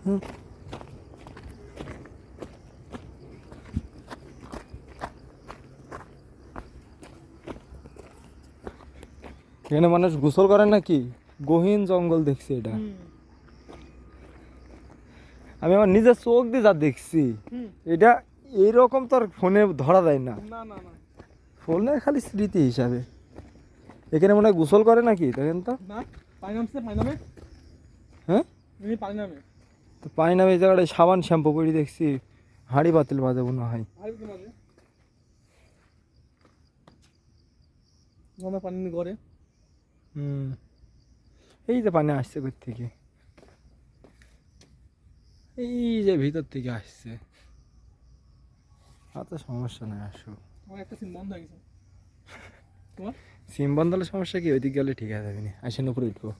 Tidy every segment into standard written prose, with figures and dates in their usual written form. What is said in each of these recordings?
এখানে মানুষ গোসল করে নাকি? গহীন জঙ্গল দেখছি এটা। আমি আমার নিজের চোখ দিয়ে যা দেখছি, এটা এইরকম তোর ফোনে ধরা যায় না। ফোনে খালি স্মৃতি হিসাবে। এখানে মনে হয় গোসল করে নাকি? দেখেন তো। হ্যাঁ, তো পানি নামে এই জায়গাটায় সাবান শ্যাম্পু করে দেখছি, হাঁড়ি বাতিল বাজে মনে হয়। এই যে পানি আসছে কোথা থেকে, এই যে ভিতর থেকে আসছে। আচ্ছা সমস্যা নাই, আসো। সিম বন্ধ হলে সমস্যা কি? ওইদিকে গেলে ঠিক আছে, যাবি আসেন উপরে উঠবো।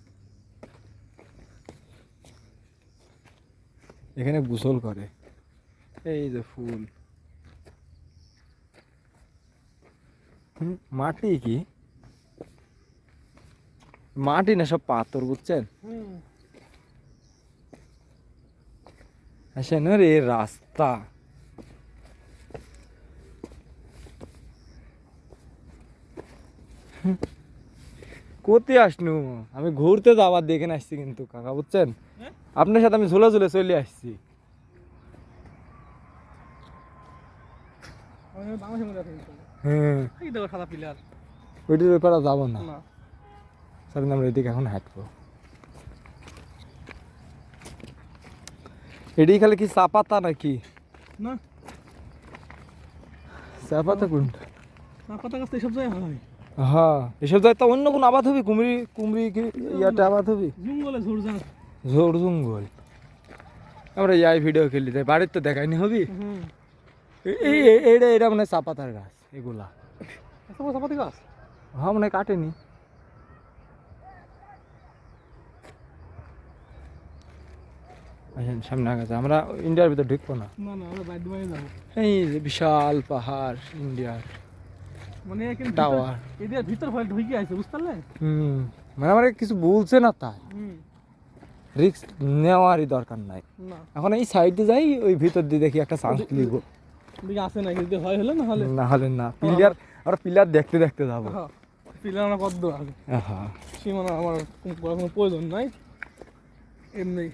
এখানে গোসল করে। এই যে ফুল, মাটি কি মাটি না, সব পাথর, বুঝছেন? আসেন রে রাস্তা। কোথায় আসনু? আমি ঘুরতে যাবার দেখে আসছি কিন্তু কাকা, বুঝছেন? আপনার সাথে আমি ঝুলে ঝুলে চলে আসছি। হ্যাঁ, ওইটির ব্যাপারে যাবো না। স্যার আমরা এদিকে এখন হাঁটবো। এটি খালি কি চা পাতা নাকি? না, চা পাতা কোনটা? চা পাতা গাছ এসব জায়গায় হয়। হ্যাঁ, এসব জায়গায় তো অন্য কোনো আবাদ হবি? কুমড়ি কুমড়ি ইয়াতে আবাদ হবি? জঙ্গলে ঝোড় ঝোড় জঙ্গল। আমরা এই ভিডিও খেলি, তাই বাড়ির তো দেখাইনি হবি। এটা মানে চা পাতার গাছ এগুলা। চা পাতা গাছ? হ্যাঁ, মানে কাটেনি। সামনে আগাছে, আমরা ইন্ডিয়ার ভিতর ঢুকবো না। এই যে বিশাল পাহাড়, ইন্ডিয়ার মানে টাওয়ার। এদের ভিতর ফলে ঢুকে আছে, বুঝতে পারলেন? মানে আমার কিছু বলছে না, তাই রিস্ক নেওয়ারই দরকার নাই। এখন এই সাইডে যাই, ওই ভিতর দিয়ে দেখি একটা চান্স নিব। আছে না, যদি হয় হলে না হলে না। পিলার, আমরা পিলার দেখতে দেখতে যাবো। পিলার আমার কত আছে, সীমানা আমার কোনো প্রয়োজন নাই। এমনি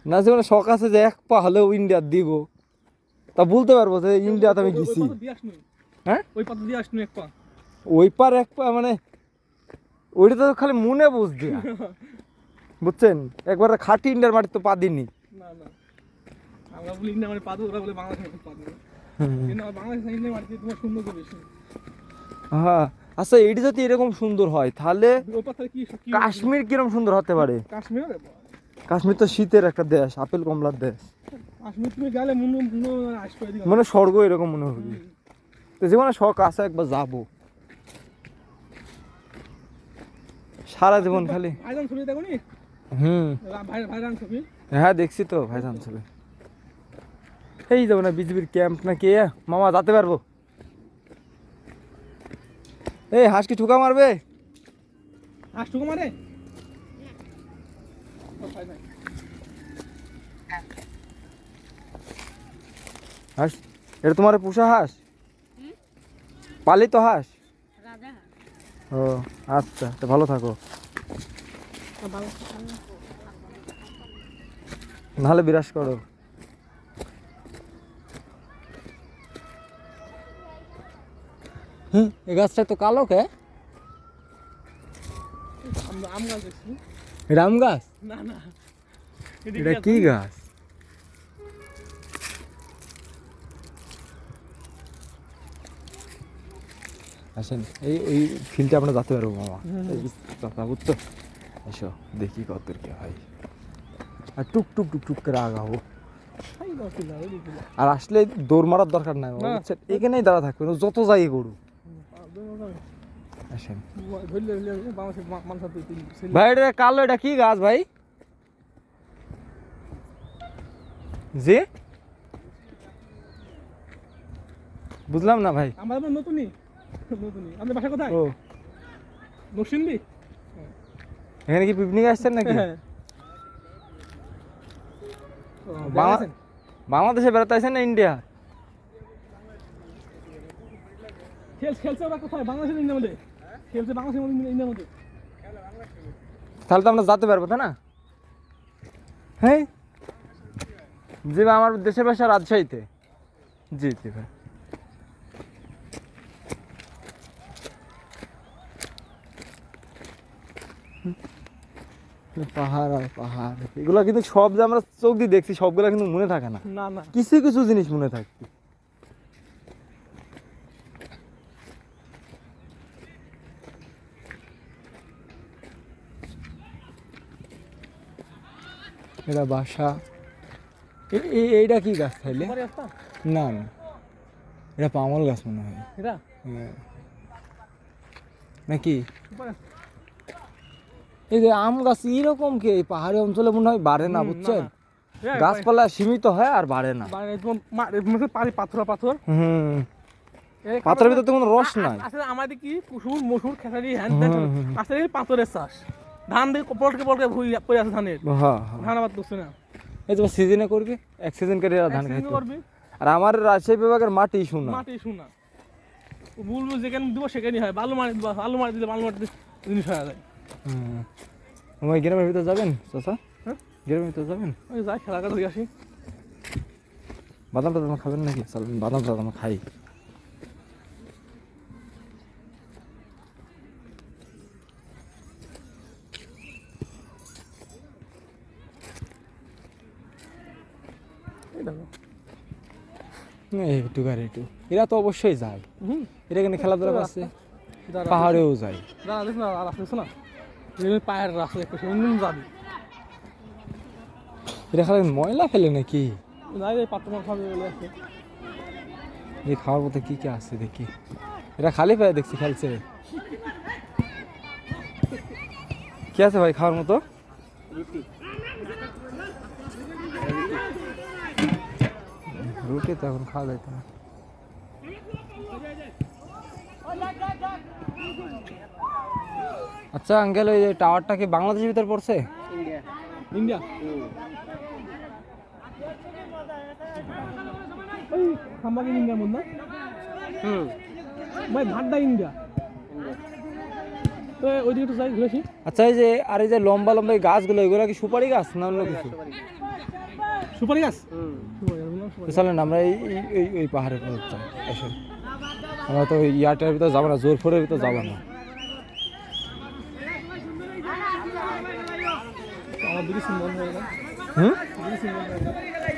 না, যে মানে শখ আছে যে এক পা হলেও ইন্ডিয়ার দিব, তা বলতে পারবো যে ইন্ডিয়াতে আমি গেছি। হ্যাঁ, ওই পাতা দিয়ে আসনু এক পা। ওই পার এক পা মানে ওইটা তো খালি মনে বুঝ দিয়া, বুঝছেন? একবার খাঁটি ইন্ডিয়ার মাটি তো পা দিনি। না না, আমরা বলি ইন্ডিয়ার মাটি পা দেবো, ওরা বলে বাংলাদেশের মাটি পা দেবো। কিন্তু বাংলাদেশ ইন্ডিয়ার মাটি তোমার সুন্দর বেশি। হ্যাঁ, আচ্ছা, এইটা যদি এরকম সুন্দর হয় তাহলে ওই পাতা কি কাশ্মীর কিরকম সুন্দর হতে পারে? কাশ্মীর, কাশ্মীর তো শীতের একটা দেশ, আপেল কমলার দেশ। কাশ্মীর তুমি গেলে আসবে, মানে স্বর্গ এরকম মনে হবে। তো জীবনে শখ আছে একবার যাবো, সারা জীবন খালি। ভাইজান ছবি দেখো নি? ভাইজান ছবি, হ্যাঁ দেখছি তো ভাইজান ছবি। এই যাবো না বিজেপির ক্যাম্প না কে মামা, যেতে পারবো? এই হাঁস কি ঠুকা মারবে? হাঁস ঠুকা মারে? হাঁস, এটা তোমার পোষা হাঁস? পালিত হাঁস? ও আচ্ছা, তো ভালো থাকো, নাহলে বিরাজ করো। এই গাছটা তো কালো কে? আম গাছ দেখছি। এটা আম গাছ? না না, এটা কি গাছ? আসেন, এই ফিল্ডে আমরা যেতে পারবো মামা, বুঝতো? এসো দেখি কত কি হয়। আর টুক টুক টুক টুক করে আগাবো। আর আসলে দৌড় মারার দরকার নাই, বুঝছেন? এখানেই দাঁড়া থাকবে, যত যাই গরু। আসেন ভাই, এটা কালো, এটা কি গাছ ভাই? জি বুঝলাম না ভাই। আমার নতুনই, আপনার বাসা কোথায়? ও নরসিংদী। এখানে কি পিকনিক আসছেন নাকি? ও বাংলাদেশে বেড়াতে আসেন না ইন্ডিয়া? খেলছে ওরা কোথায়? বাংলাদেশের ইন্ডিয়ার মধ্যে খেলছে, বাংলাদেশের মধ্যে ইন্ডিয়ার মধ্যে। তাহলে তো আমরা যেতে পারবো, তাই না? হ্যাঁ জি ভাই, আমার দেশের বাসা রাজশাহীতে। জি জি ভাই। পাহাড় আর পাহাড়, এগুলো কিন্তু সব যে আমরা চোখ দিয়ে দেখছি সবগুলো কিন্তু মনে থাকে না, না না, কিছু কিছু জিনিস মনে থাকবে। এটা বাসা। এইটা কি গাছ তাইলে? সুপারি রাস্তা না না, এটা পামল গাছ মনে হয়। এটা হ্যাঁ। নাকি সুপারি রাস্তা। এই যে আম গাছ এরকম কি এই পাহাড়ি অঞ্চলে মনে হয় বাড়ে না, বুঝছেন? গাছপালা সীমিত হয় আর বাড়ে না। পাথর হুম, পাথরের ভিতরে তো কোনো রস নাই। আসলে আমাদের কি কুসুর মসুর খেসারি হ্যান আসলে পাথরের চাষ। ধান দিয়ে পলটকে পলটকে পড়ে আছে ধানের। হ্যাঁ হ্যাঁ, ধান আবাদ করছে না, এই তোমার সিজনে করবে, এক সিজন করে এরা ধান খাইতে। আর আমার রাজশাহী বিভাগের মাটি শোনা, মাটি শোনা বুলবুল যেখানে দিব সেখানেই হয়। বালু মাটি দিবা, আলু মাটি দিলে বালু মাটি জিনিস হয়ে যায়। আমার গ্রামের ভিতরে যাবেন চাচা? হ্যাঁ গ্রামের ভিতরে যাবেন? ওই যাই খেলা ধরে আসি। বাদাম টাদাম খাবেন নাকি? চল বাদাম টাদাম খাই। একটু গাড়ি একটু, এরা তো অবশ্যই যায়। এরা এখানে খেলাধুলা করছে, পাহাড়েও যায়। দাঁড়া দেখ না, আর আসতেছে না পায়ের রাস্তা একটু যাবি। এটা খালি ময়লা ফেলে নাকি? যাই যাই পাত্র খাবে বলে আছে। এই খাওয়ার মতো কি কি আছে দেখি। এটা খালি পায়ে দেখছি খেলছে। কি আছে ভাই খাওয়ার মতো? রুটি তো এখন খাওয়া যাইতো না। আচ্ছা আঙ্কেল, ওই টাওয়ারটা কি বাংলাদেশের ভিতর পড়ছে? ইন্ডিয়া ওই খাম্বাকি ইন্ডিয়ার মধ্যে। ভাই ভাড্ডা ইন্ডিয়া তো ওইদিকে তো যাই ঘুরেছি। আচ্ছা এই যে আর এই যে লম্বা লম্বা এই গাছগুলো, এগুলো কি সুপারি গাছ না অন্য কিছু? সুপারি গাছ। চলেন আমরা এই পাহাড়ের উপর যাই। আসেন, আমরা তো ইয়ারটার ভিতরে যাবো না, জোরফোরের ভিতরে যাবো না। আমার দিকে সিম্বল হয়ে গেল।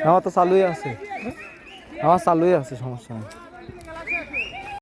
আমার তো চালুই আছে, আমার চালুই আছে, সমস্যা নেই।